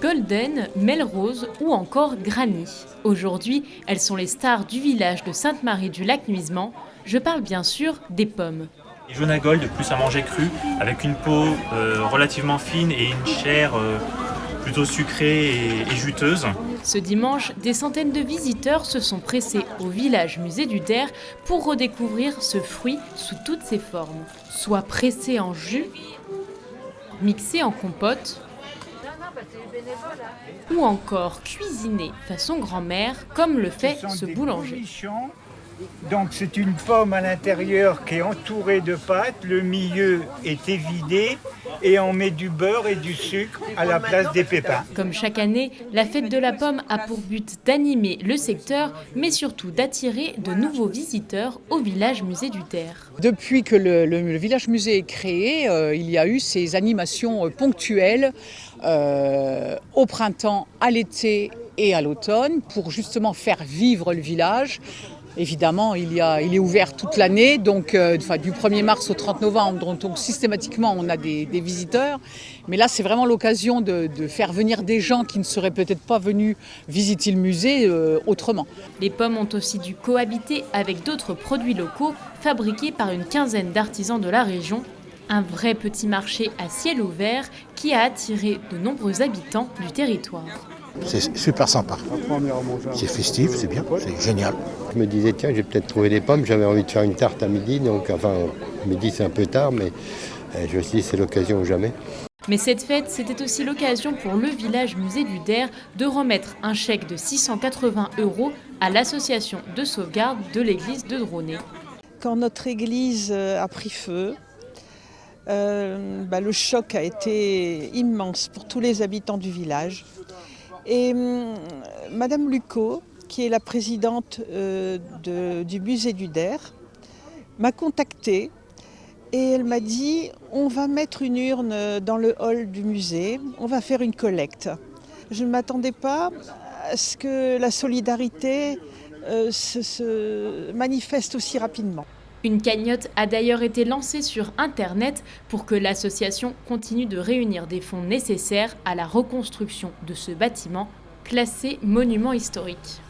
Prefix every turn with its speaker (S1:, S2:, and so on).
S1: Golden, Melrose ou encore Granny. Aujourd'hui, elles sont les stars du village de Sainte-Marie-du-Lac-Nuisement. Je parle bien sûr des pommes.
S2: Les jaunes à gold, plus à manger cru, avec une peau relativement fine et une chair plutôt sucrée et juteuse.
S1: Ce dimanche, des centaines de visiteurs se sont pressés au village musée du Der pour redécouvrir ce fruit sous toutes ses formes. Soit pressé en jus, mixé en compote, ou encore cuisiné façon grand-mère, comme le fait ce boulanger.
S3: Donc c'est une pomme à l'intérieur qui est entourée de pâte, le milieu est évidé et on met du beurre et du sucre à la place des pépins.
S1: Comme chaque année, la fête de la pomme a pour but d'animer le secteur, mais surtout d'attirer de nouveaux visiteurs au village musée du Der.
S4: Depuis que le village musée est créé, il y a eu ces animations ponctuelles au printemps, à l'été et à l'automne pour justement faire vivre le village. Évidemment, il est ouvert toute l'année, donc du 1er mars au 30 novembre, donc systématiquement on a des visiteurs. Mais là, c'est vraiment l'occasion de faire venir des gens qui ne seraient peut-être pas venus visiter le musée autrement.
S1: Les pommes ont aussi dû cohabiter avec d'autres produits locaux fabriqués par une quinzaine d'artisans de la région. Un vrai petit marché à ciel ouvert qui a attiré de nombreux habitants du territoire.
S5: C'est super sympa. C'est festif, c'est bien, c'est génial.
S6: Je me disais, tiens, j'ai peut-être trouvé des pommes, j'avais envie de faire une tarte à midi, midi c'est un peu tard, mais je me suis dit, c'est l'occasion ou jamais.
S1: Mais cette fête, c'était aussi l'occasion pour le village musée du Der de remettre un chèque de 680 € à l'association de sauvegarde de l'église de Dronay.
S7: Quand notre église a pris feu, le choc a été immense pour tous les habitants du village. Et Madame Lucot, qui est la présidente du musée du Der, m'a contactée et elle m'a dit « on va mettre une urne dans le hall du musée, on va faire une collecte ». Je ne m'attendais pas à ce que la solidarité se manifeste aussi rapidement.
S1: Une cagnotte a d'ailleurs été lancée sur Internet pour que l'association continue de réunir des fonds nécessaires à la reconstruction de ce bâtiment classé monument historique.